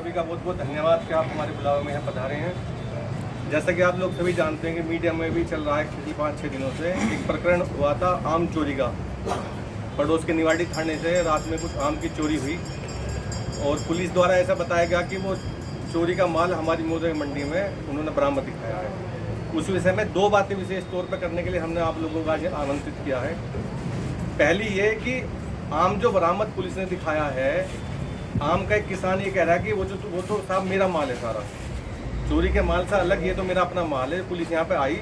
सभी का बहुत बहुत धन्यवाद कि आप हमारे बुलावे में यहाँ पधारे हैं। जैसा कि आप लोग सभी जानते हैं कि मीडिया में भी चल रहा है पिछले 5-6 दिनों से एक प्रकरण हुआ था आम चोरी का। पड़ोस के निवाड़ी थाने से रात में कुछ आम की चोरी हुई और पुलिस द्वारा ऐसा बताया गया कि वो चोरी का माल हमारी मौजूदा मंडी में उन्होंने बरामद दिखाया है। उस विषय में 2 बातें विशेष तौर पर करने के लिए हमने आप लोगों को आज आमंत्रित किया है। पहली ये कि आम जो बरामद पुलिस ने दिखाया है, आम का एक किसान ये कह रहा है कि वो तो साहब मेरा माल है, सारा चोरी के माल से अलग ये तो मेरा अपना माल है। पुलिस यहाँ पे आई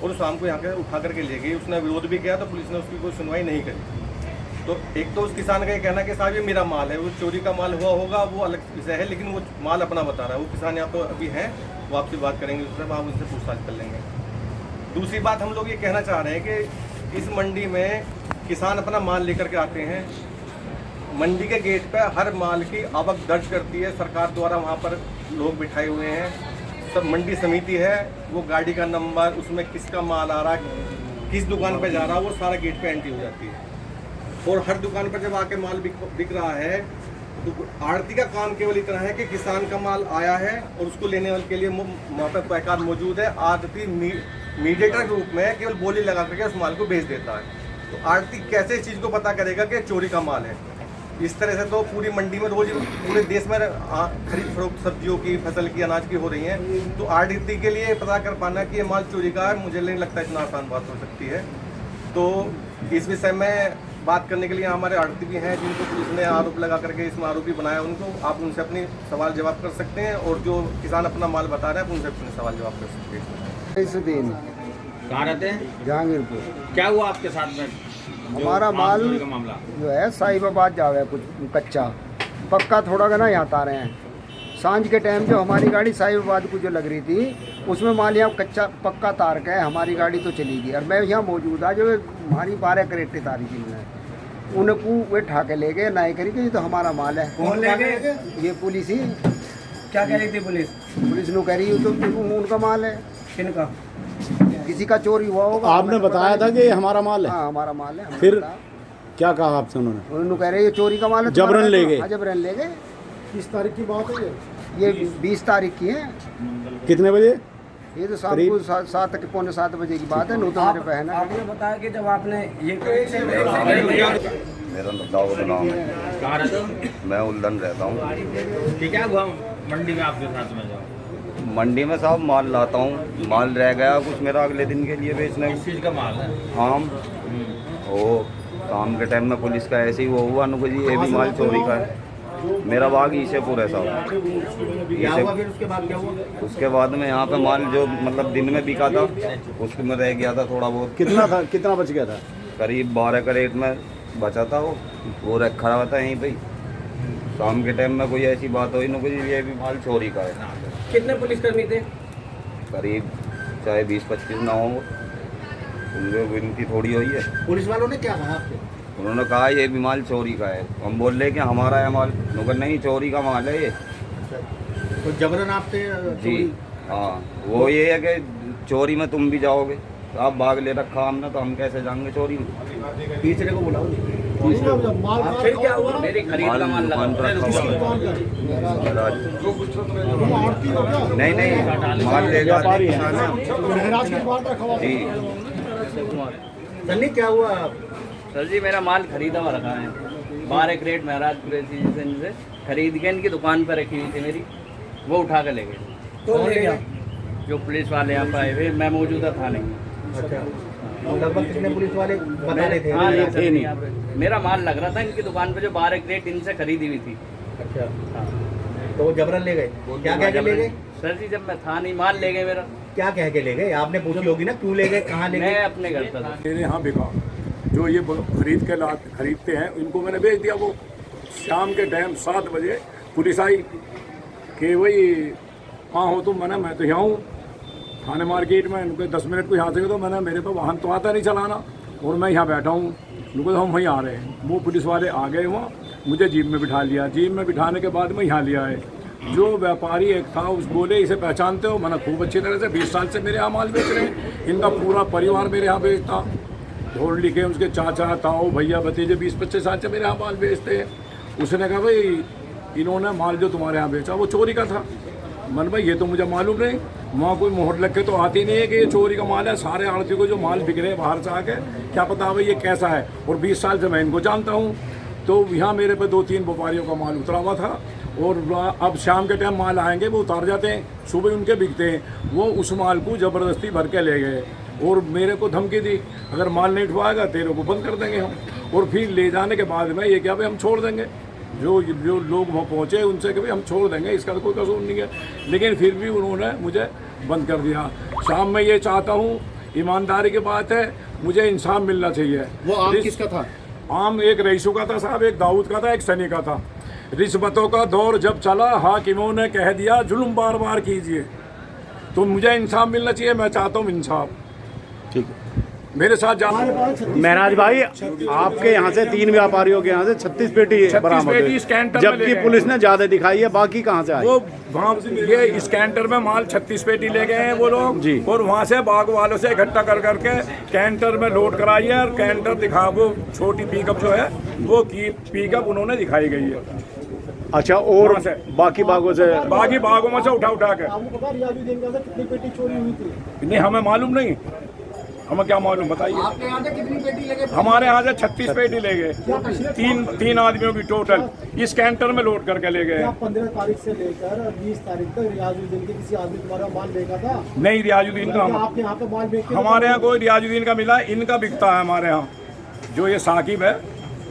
और उस आम को यहाँ के उठा करके ले गई। उसने विरोध भी किया तो पुलिस ने उसकी कोई सुनवाई नहीं करी। तो एक तो उस किसान का ये कहना है कि साहब ये मेरा माल है, वो चोरी का माल हुआ होगा वो अलग विषय है, लेकिन वो माल अपना बता रहा है। वो किसान यहाँ पर अभी हैं, वो आपसे बात करेंगे, उससे आप उनसे पूछताछ कर लेंगे। दूसरी बात हम लोग ये कहना चाह रहे हैं कि इस मंडी में किसान अपना माल लेकर के आते हैं, मंडी के गेट पर हर माल की आवक दर्ज करती है सरकार द्वारा। वहाँ पर लोग बिठाए हुए हैं, सब मंडी समिति है, वो गाड़ी का नंबर, उसमें किसका माल आ रहा है, किस दुकान पर जा रहा है, वो सारा गेट पे एंट्री हो जाती है। और हर दुकान पर जब आके माल बिक रहा है तो आड़ती का काम केवल इतना है कि किसान का माल आया है और उसको लेने वाले के लिए वहाँ पर पैकार मौजूद है। आड़ती मीडिएटर के रूप में केवल बोली लगा करके उस माल को बेच देता है। तो आड़ती कैसे इस चीज़ को पता करेगा कि चोरी का माल है? इस तरह से तो पूरी मंडी में रोज पूरे देश में खरीद फरोख्त सब्जियों की, फसल की, अनाज की हो रही है। तो आड़ती के लिए पता कर पाना कि ये माल चोरी का है, मुझे नहीं लगता इतना आसान बात हो सकती है। तो इस विषय में बात करने के लिए हमारे आड़ती भी हैं जिनको पुलिस ने आरोप लगा करके इसमें आरोपी बनाया। उनको आप उनसे अपनी सवाल जवाब कर सकते हैं और जो किसान अपना माल बता रहे हैं उनसे अपने सवाल जवाब कर सकते हैं। इस दिन कहाँ रहते हैं? जहांगीरपुर। क्या हुआ आपके साथ में? हमारा माल का मामला जो है साहिबाबाद जावे, कुछ कच्चा पक्का थोड़ा का ना यहाँ आ रहे हैं। सांझ के टाइम जो हमारी गाड़ी साहिबाबाद को जो लग रही थी उसमें माल यहाँ कच्चा पक्का तार का है, हमारी गाड़ी तो चली गई। और मैं यहाँ मौजूद जो हमारी 12 करेटे तारी थी उनको वे ठाके ले गए, ना करी कि तो हमारा माल है। कौन ले गए? ये पुलिस ही। क्या कह रही थी पुलिस? पुलिस नु कह रही तो उनका माल है। किनका? किसी का चोरी हुआ होगा। आपने बताया था कि ये हमारा माल है? हाँ हमारा माल है। फिर क्या कहा आपसे उन्होंने? उन्होंने कह रहे ये चोरी का माल है, जबरन ले गए? हाँ जबरन ले गए। किस तारीख की बात है ये 20 तारीख की है। कितने बजे? ये तो शाम को 7 पौने 7 बजे की बात है। नो तो मेरे बहन है। आपने बताया कि जब आपने ये मेरा दाऊद नाम है। कहाँ रहते हो? मैं उल्दन रहता हूँ। ठीक है, हुआ मंडी में आपके साथ में जाओ। मंडी में साहब माल लाता हूँ, माल रह गया कुछ मेरा अगले दिन के लिए बेचने किस चीज़ का माल है? आम। वो शाम के टाइम में पुलिस का ऐसे ही वो हुआ नुको जी ये भी माल चोरी का है। मेरा बाग ईशेपुर है साहब। क्या हुआ फिर उसके बाद क्या हुआ? उसके बाद में यहाँ पे माल जो मतलब दिन में बिका था उसमें रह गया था थोड़ा बहुत। कितना था, कितना बच गया था? करीब 12 करेट में बचा था वो रखा हुआ था यहीं पे। शाम के टाइम में कोई ऐसी बात हुई नुको जी ये भी माल चोरी का है। कितने पुलिसकर्मी थे? करीब चाहे 20-25 ना हो, उनकी गिनती थोड़ी हुई है। पुलिस वालों ने क्या कहा आपको? उन्होंने कहा ये भी माल चोरी का है। हम बोल रहे कि हमारा है माल, उन्होंने नहीं चोरी का माल है ये। तो जबरन आपसे जी हाँ, वो ये है कि चोरी में तुम भी जाओगे, तो आप भाग ले रखा हमने तो हम कैसे जाएंगे चोरी में? तीसरे को बुलाओ। फिर क्या हुआ? मेरी खरीद का माल दुकान पर रखा हुआ है। नहीं माल लेगा जी। सन्नी क्या हुआ? सर जी मेरा माल खरीदा हुआ रखा है। 12 क्रेट महाराजपुर से खरीद के इनकी दुकान पर रखी हुई थी मेरी, वो उठा कर ले गए। कौन ले गया? जो पुलिस वाले यहाँ पर आए हुए, मैं मौजूदा था नहीं। अच्छा, लगभग कितने पुलिस वाले बता रहे थे? हाँ नहीं, यहाँ पे मेरा माल लग रहा था इनकी दुकान पे जो 12 क्रेट इनसे खरीदी हुई थी। अच्छा तो वो जबरन ले गए? क्या कह के ले गए? सर जी जब मैं था नहीं, माल ले गए मेरा। क्या कह के ले गए? आपने पूछी होगी ना क्यों ले गए, कहाँ ले मैं गए? अपने घर पर था। मेरे यहाँ बिका, जो ये खरीदते हैं इनको मैंने बेच दिया। वो शाम के टाइम 7 बजे पुलिस आई कि वही कहाँ हो तुम? मैंने मैं तो यहाँ हूँ थाने मार्केट में। उनके 10 मिनट को यहाँ से तो मैंने मेरे पास वाहन तो आता नहीं चलाना और मैं यहाँ बैठा हूँ। उनको तो हम वहीं आ रहे हैं। वो पुलिस वाले आ गए वहाँ, मुझे जीप में बिठा लिया। जीप में बिठाने के बाद में यहाँ लिया है। जो व्यापारी एक था उस बोले इसे पहचानते हो? मैंने खूब अच्छी तरह से 20 साल से मेरे यहाँ माल बेच रहे हैं। इनका पूरा परिवार मेरे यहाँ बेचता, ढोल लिखे उसके चाचा ताऊ भैया भतीजे 20-25 साल से मेरे यहाँ माल बेचते हैं। उसने कहा भाई इन्होंने माल जो तुम्हारे यहाँ बेचा वो चोरी का था। मन भाई ये तो मुझे मालूम नहीं, वहाँ कोई मोहर लग के तो आती नहीं है कि ये चोरी का माल है। सारे आड़ती को जो माल बिक रहे हैं बाहर से आके, क्या पता भाई ये कैसा है। और 20 साल से मैं इनको जानता हूँ। तो यहाँ मेरे पे 2-3 व्यापारियों का माल उतरा हुआ था, और अब शाम के टाइम माल आएंगे वो उतार जाते हैं, सुबह उनके बिकते हैं। वो उस माल को ज़बरदस्ती भर के ले गए और मेरे को धमकी दी, अगर माल नहीं उठवाएगा तेरे को बंद कर देंगे हम। और फिर ले जाने के बाद में ये क्या भाई हम छोड़ देंगे, जो लोग वहाँ पहुँचे उनसे कि भाई हम छोड़ देंगे, इसका तो कोई कसूर नहीं है। लेकिन फिर भी उन्होंने मुझे बंद कर दिया। शाम में ये चाहता हूँ, ईमानदारी की बात है, मुझे इंसाफ मिलना चाहिए। वो आम किसका था? आम एक रईसू का था साहब, एक दाऊद का था, एक सनी का था। रिश्वतों का दौर जब चला, हाकिमों ने कह दिया जुल्म बार बार कीजिए। तो मुझे इंसाफ मिलना चाहिए, मैं चाहता हूँ इंसाफ। ठीक है। मेरे साथ महराज भाई, आपके यहाँ से 3 व्यापारियों के यहाँ से 36 पेटी बरामद हुई, जबकि पुलिस ने ज्यादा दिखाई है। बाकी कहाँ से आई? वो वहाँ ये इस कैंटर में माल 36 पेटी ले गए हैं वो लोग जी। और वहाँ से बाग वालों से इकट्ठा कर करके कैंटर में लोड कराई है। और कैंटर दिखा, वो छोटी पिकअप जो है वो की पिकअप उन्होंने दिखाई गई है। अच्छा, और बाकी बागों से? बाकी बागों में से उठा के। आपको पता रियाजुद्दीन का कितनी पेटी चोरी हुई थी? नहीं, हमें मालूम नहीं, हमें क्या मालूम, बताइए। आपके यहाँ से कितनी पेटी लेके? हमारे यहाँ से 36 पेटी ले गए, तीन आदमियों की टोटल इस कैंटर में लोड करके ले गए। 15 तारीख से लेकर 20 तारीख तक रियाजुद्दीन के किसी आदमी तुम्हारा माल बेचा था? नहीं, रियाजुद्दीन का आपके यहाँ पे माल बेच के? हमारे यहाँ कोई रियाजुद्दीन का मिला, इनका बिकता है हमारे यहाँ। जो ये साकिब है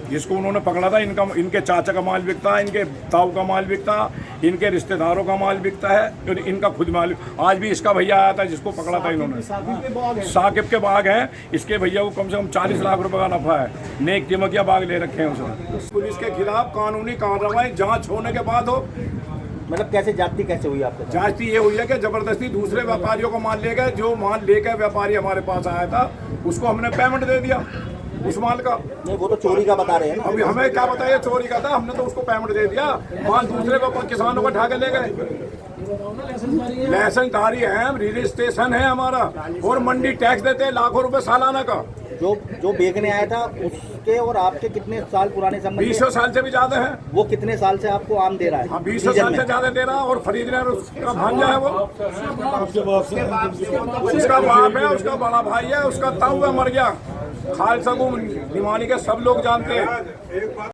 जिसको उन्होंने पकड़ा था, इनके चाचा का माल बिकता है, इनके ताऊ का माल बिकता है, इनके रिश्तेदारों का माल बिकता है, और इनका खुद माल। आज भी इसका भैया आया था जिसको पकड़ा था इन्होंने। साकिब के बाग हैं, इसके भैया को कम से कम 40 लाख रुपए का नफा है। नेक तिमकिया बाग ले रखे हैं उसने। पुलिस के खिलाफ कानूनी कार्रवाई जांच होने के बाद हो। मतलब कैसे जाती कैसे हुई आपके? जांच ये हुई है कि जबरदस्ती दूसरे व्यापारियों को माल ले गए। जो माल लेकर व्यापारी हमारे पास आया था उसको हमने पेमेंट दे दिया उस माल का। नहीं, वो तो चोरी का बता रहे हैं ना। अभी हमें क्या बताइए, चोरी का था, हमने तो उसको पेमेंट दे दिया। माल दूसरे को किसानों को ढाके ले गए। लाइसेंसधारी है, रजिस्ट्रेशन है हमारा, और मंडी टैक्स देते हैं लाखों रुपए सालाना का। जो बेचने आया था उसके और आपके कितने साल पुराने संबंध? 20 साल से भी ज्यादा है। वो कितने साल से आपको आम दे रहा है? हाँ, 20 साल से ज्यादा दे रहा है। और खरीदने उसका भांजा है, वो उसका बाप है, उसका बड़ा भाई है, उसका ताऊ है, मर गया। खालसा को निमानी के सब लोग जानते हैं।